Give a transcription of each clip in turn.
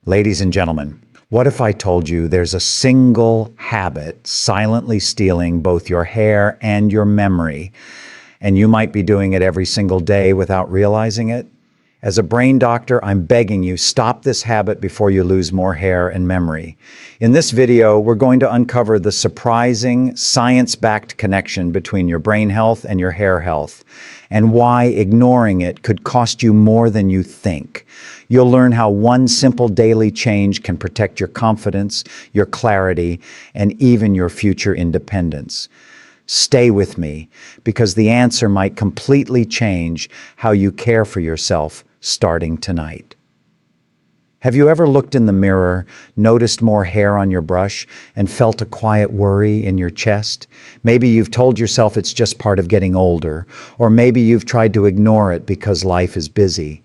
Ladies and gentlemen, what if I told you there's a single habit silently stealing both your hair and your memory, and you might be doing it every single day without realizing it? As a brain doctor, I'm begging you, stop this habit before you lose more hair and memory. In this video, we're going to uncover the surprising, science-backed connection between your brain health and your hair health, and why ignoring it could cost you more than you think. You'll learn how one simple daily change can protect your confidence, your clarity, and even your future independence. Stay with me, because the answer might completely change how you care for yourself starting tonight. Have you ever looked in the mirror, noticed more hair on your brush, and felt a quiet worry in your chest? Maybe you've told yourself it's just part of getting older, or maybe you've tried to ignore it because life is busy.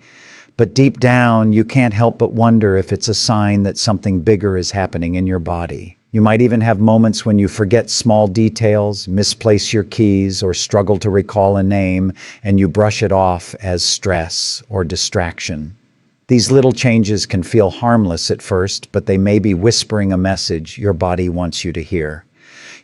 But deep down, you can't help but wonder if it's a sign that something bigger is happening in your body. You might even have moments when you forget small details, misplace your keys, or struggle to recall a name, and you brush it off as stress or distraction. These little changes can feel harmless at first, but they may be whispering a message your body wants you to hear.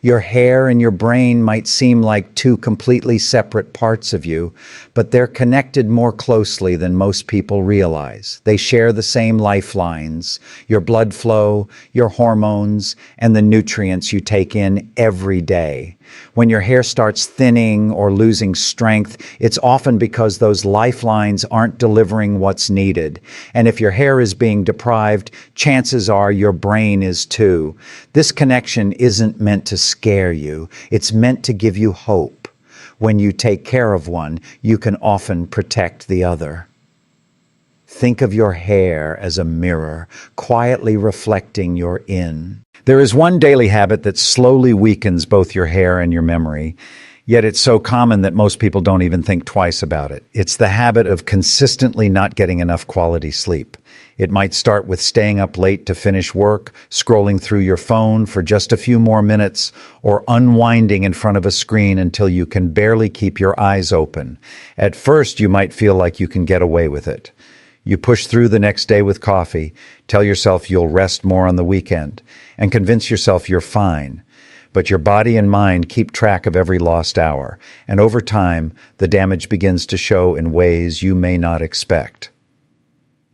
Your hair and your brain might seem like two completely separate parts of you, but they're connected more closely than most people realize. They share the same lifelines: your blood flow, your hormones, and the nutrients you take in every day. When your hair starts thinning or losing strength, it's often because those lifelines aren't delivering what's needed. And if your hair is being deprived, chances are your brain is too. This connection isn't meant to scare you. It's meant to give you hope. When you take care of one, you can often protect the other. Think of your hair as a mirror, quietly reflecting your in. There is one daily habit that slowly weakens both your hair and your memory, yet it's so common that most people don't even think twice about it. It's the habit of consistently not getting enough quality sleep. It might start with staying up late to finish work, scrolling through your phone for just a few more minutes, or unwinding in front of a screen until you can barely keep your eyes open. At first, you might feel like you can get away with it. You push through the next day with coffee, tell yourself you'll rest more on the weekend, and convince yourself you're fine. But your body and mind keep track of every lost hour, and over time, the damage begins to show in ways you may not expect.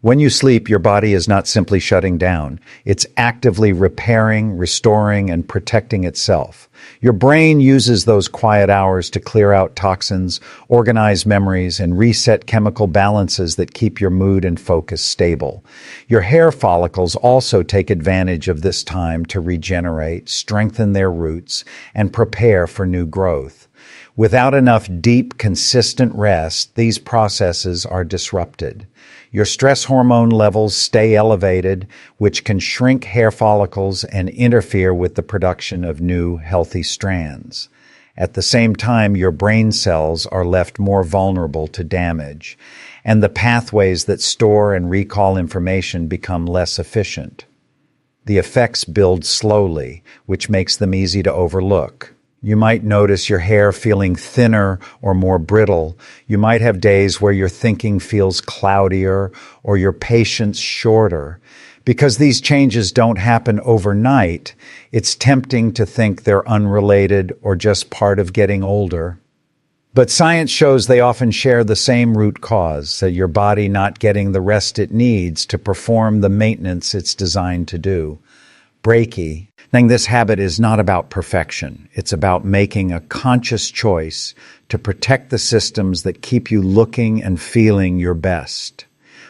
When you sleep, your body is not simply shutting down. It's actively repairing, restoring, and protecting itself. Your brain uses those quiet hours to clear out toxins, organize memories, and reset chemical balances that keep your mood and focus stable. Your hair follicles also take advantage of this time to regenerate, strengthen their roots, and prepare for new growth. Without enough deep, consistent rest, these processes are disrupted. Your stress hormone levels stay elevated, which can shrink hair follicles and interfere with the production of new, healthy strands. At the same time, your brain cells are left more vulnerable to damage, and the pathways that store and recall information become less efficient. The effects build slowly, which makes them easy to overlook. You might notice your hair feeling thinner or more brittle. You might have days where your thinking feels cloudier or your patience shorter. Because these changes don't happen overnight, it's tempting to think they're unrelated or just part of getting older. But science shows they often share the same root cause, that your body not getting the rest it needs to perform the maintenance it's designed to do. Breaky. This habit is not about perfection. It's about making a conscious choice to protect the systems that keep you looking and feeling your best.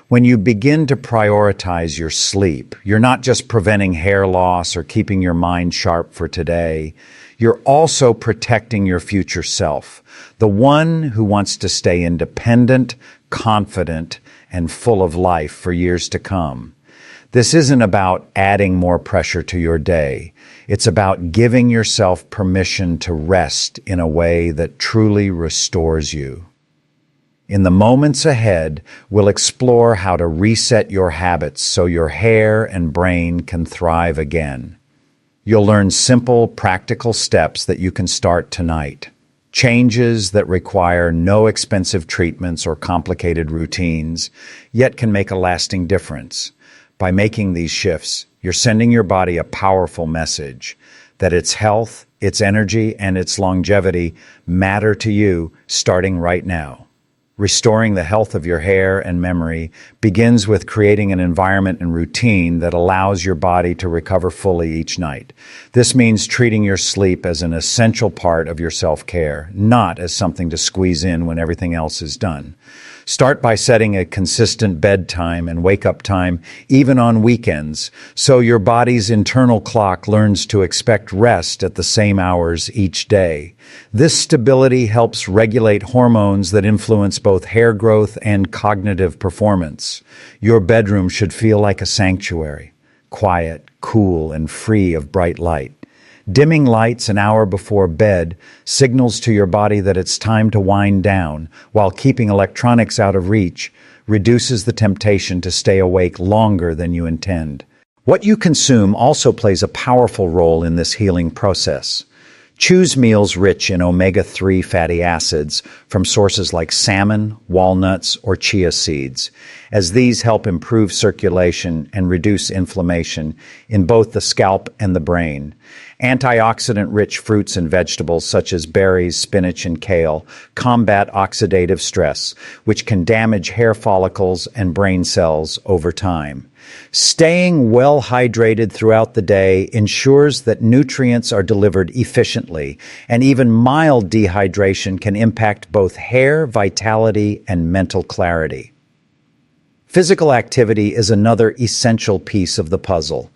When you begin to prioritize your sleep, you're not just preventing hair loss or keeping your mind sharp for today. You're also protecting your future self, the one who wants to stay independent, confident, and full of life for years to come. This isn't about adding more pressure to your day. It's about giving yourself permission to rest in a way that truly restores you. In the moments ahead, we'll explore how to reset your habits so your hair and brain can thrive again. You'll learn simple, practical steps that you can start tonight. Changes that require no expensive treatments or complicated routines, yet can make a lasting difference. By making these shifts, you're sending your body a powerful message that its health, its energy, and its longevity matter to you starting right now. Restoring the health of your hair and memory begins with creating an environment and routine that allows your body to recover fully each night. This means treating your sleep as an essential part of your self-care, not as something to squeeze in when everything else is done. Start by setting a consistent bedtime and wake-up time, even on weekends, so your body's internal clock learns to expect rest at the same hours each day. This stability helps regulate hormones that influence both hair growth and cognitive performance. Your bedroom should feel like a sanctuary, quiet, cool, and free of bright light. Dimming lights an hour before bed signals to your body that it's time to wind down, while keeping electronics out of reach reduces the temptation to stay awake longer than you intend. What you consume also plays a powerful role in this healing process. Choose meals rich in omega-3 fatty acids from sources like salmon, walnuts, or chia seeds, as these help improve circulation and reduce inflammation in both the scalp and the brain. Antioxidant-rich fruits and vegetables such as berries, spinach, and kale combat oxidative stress, which can damage hair follicles and brain cells over time. Staying well hydrated throughout the day ensures that nutrients are delivered efficiently, and even mild dehydration can impact both hair vitality and mental clarity. Physical activity is another essential piece of the puzzle.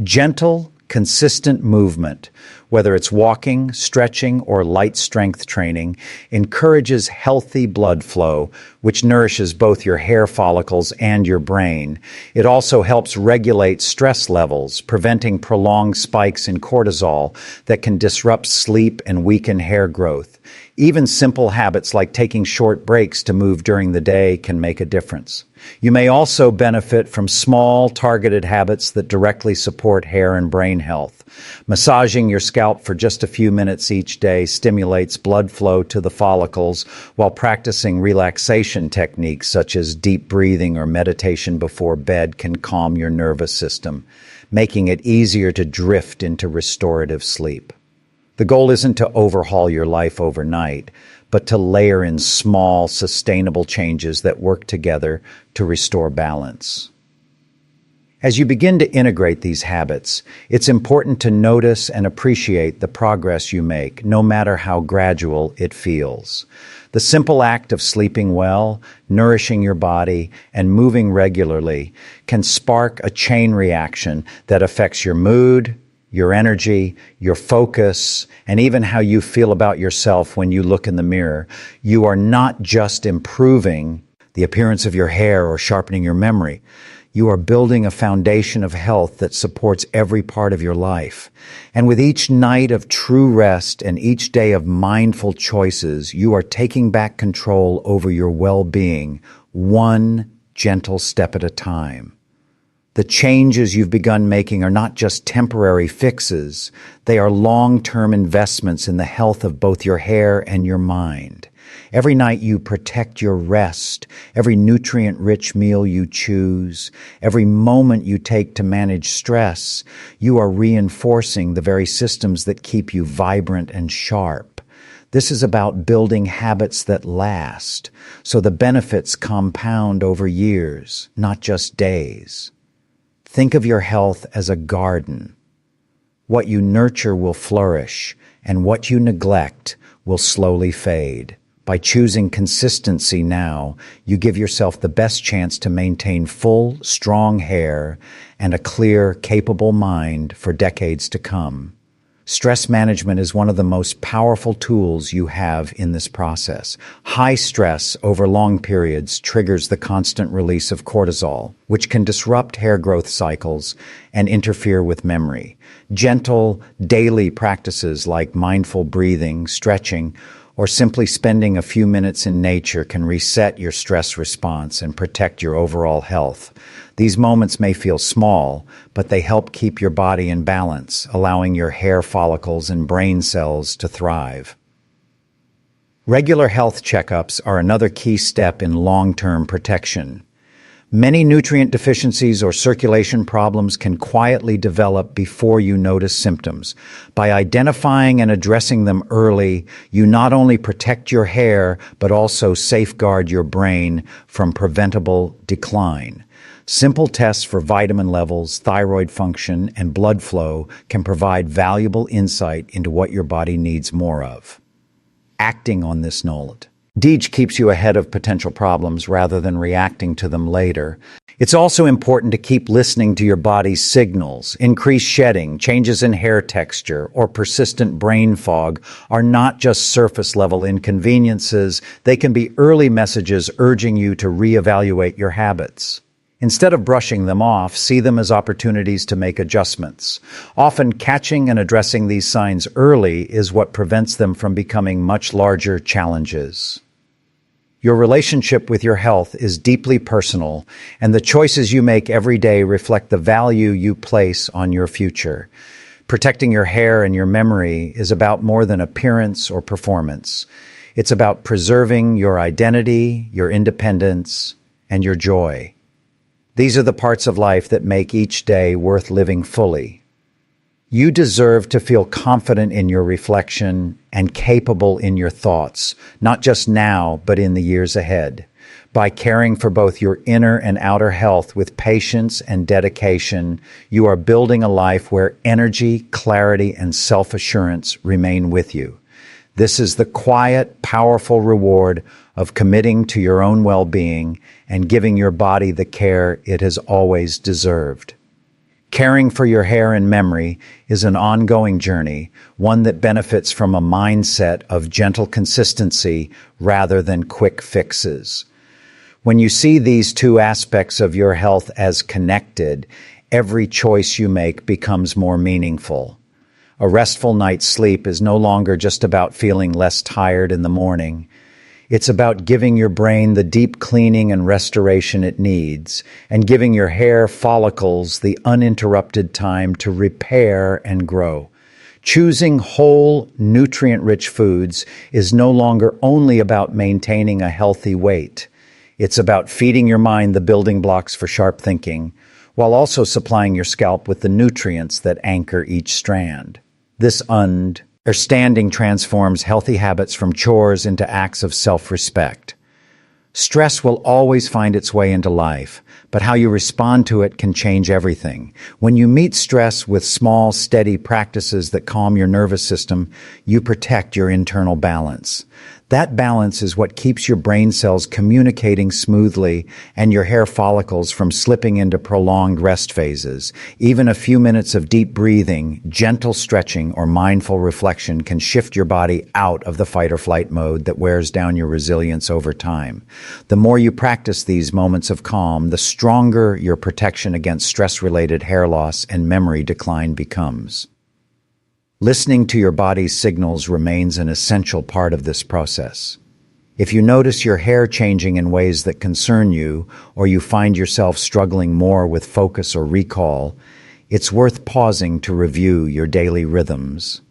Gentle, consistent movement, whether it's walking, stretching, or light strength training, encourages healthy blood flow, which nourishes both your hair follicles and your brain. It also helps regulate stress levels, preventing prolonged spikes in cortisol that can disrupt sleep and weaken hair growth. Even simple habits like taking short breaks to move during the day can make a difference. You may also benefit from small, targeted habits that directly support hair and brain health. Massaging your scalp for just a few minutes each day stimulates blood flow to the follicles, while practicing relaxation techniques such as deep breathing or meditation before bed can calm your nervous system, making it easier to drift into restorative sleep. The goal isn't to overhaul your life overnight, but to layer in small, sustainable changes that work together to restore balance. As you begin to integrate these habits, it's important to notice and appreciate the progress you make, no matter how gradual it feels. The simple act of sleeping well, nourishing your body, and moving regularly can spark a chain reaction that affects your mood, your energy, your focus, and even how you feel about yourself when you look in the mirror. You are not just improving the appearance of your hair or sharpening your memory. You are building a foundation of health that supports every part of your life. And with each night of true rest and each day of mindful choices, you are taking back control over your well-being, one gentle step at a time. The changes you've begun making are not just temporary fixes. They are long-term investments in the health of both your hair and your mind. Every night you protect your rest, every nutrient-rich meal you choose, every moment you take to manage stress, you are reinforcing the very systems that keep you vibrant and sharp. This is about building habits that last, so the benefits compound over years, not just days. Think of your health as a garden. What you nurture will flourish, and what you neglect will slowly fade. By choosing consistency now, you give yourself the best chance to maintain full, strong hair and a clear, capable mind for decades to come. Stress management is one of the most powerful tools you have in this process. High stress over long periods triggers the constant release of cortisol, which can disrupt hair growth cycles and interfere with memory. Gentle, daily practices like mindful breathing, stretching, or simply spending a few minutes in nature can reset your stress response and protect your overall health. These moments may feel small, but they help keep your body in balance, allowing your hair follicles and brain cells to thrive. Regular health checkups are another key step in long-term protection. Many nutrient deficiencies or circulation problems can quietly develop before you notice symptoms. By identifying and addressing them early, you not only protect your hair, but also safeguard your brain from preventable decline. Simple tests for vitamin levels, thyroid function, and blood flow can provide valuable insight into what your body needs more of. Acting on this knowledge keeps you ahead of potential problems rather than reacting to them later. It's also important to keep listening to your body's signals. Increased shedding, changes in hair texture, or persistent brain fog are not just surface-level inconveniences. They can be early messages urging you to reevaluate your habits. Instead of brushing them off, see them as opportunities to make adjustments. Often catching and addressing these signs early is what prevents them from becoming much larger challenges. Your relationship with your health is deeply personal, and the choices you make every day reflect the value you place on your future. Protecting your hair and your memory is about more than appearance or performance. It's about preserving your identity, your independence, and your joy. These are the parts of life that make each day worth living fully. You deserve to feel confident in your reflection and capable in your thoughts, not just now, but in the years ahead. By caring for both your inner and outer health with patience and dedication, you are building a life where energy, clarity, and self-assurance remain with you. This is the quiet, powerful reward of committing to your own well-being and giving your body the care it has always deserved. Caring for your hair and memory is an ongoing journey, one that benefits from a mindset of gentle consistency rather than quick fixes. When you see these two aspects of your health as connected, every choice you make becomes more meaningful. A restful night's sleep is no longer just about feeling less tired in the morning. It's about giving your brain the deep cleaning and restoration it needs, and giving your hair follicles the uninterrupted time to repair and grow. Choosing whole, nutrient-rich foods is no longer only about maintaining a healthy weight. It's about feeding your mind the building blocks for sharp thinking, while also supplying your scalp with the nutrients that anchor each strand. This understanding transforms healthy habits from chores into acts of self-respect. Stress will always find its way into life, but how you respond to it can change everything. When you meet stress with small, steady practices that calm your nervous system, you protect your internal balance. That balance is what keeps your brain cells communicating smoothly and your hair follicles from slipping into prolonged rest phases. Even a few minutes of deep breathing, gentle stretching, or mindful reflection can shift your body out of the fight or flight mode that wears down your resilience over time. The more you practice these moments of calm, the stronger your protection against stress-related hair loss and memory decline becomes. Listening to your body's signals remains an essential part of this process. If you notice your hair changing in ways that concern you, or you find yourself struggling more with focus or recall, it's worth pausing to review your daily rhythms.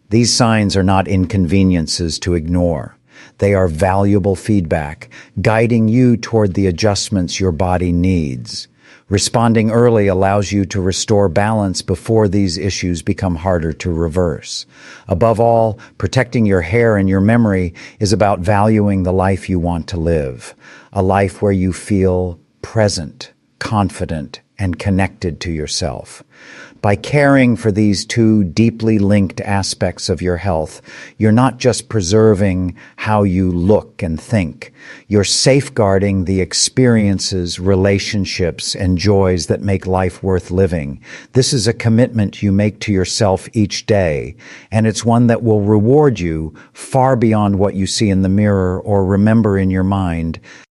These signs are not inconveniences to ignore. They are valuable feedback, guiding you toward the adjustments your body needs. Responding early allows you to restore balance before these issues become harder to reverse. Above all, protecting your hair and your memory is about valuing the life you want to live, a life where you feel present, confident, and connected to yourself. By caring for these two deeply linked aspects of your health, you're not just preserving how you look and think. You're safeguarding the experiences, relationships, and joys that make life worth living. This is a commitment you make to yourself each day, and it's one that will reward you far beyond what you see in the mirror or remember in your mind.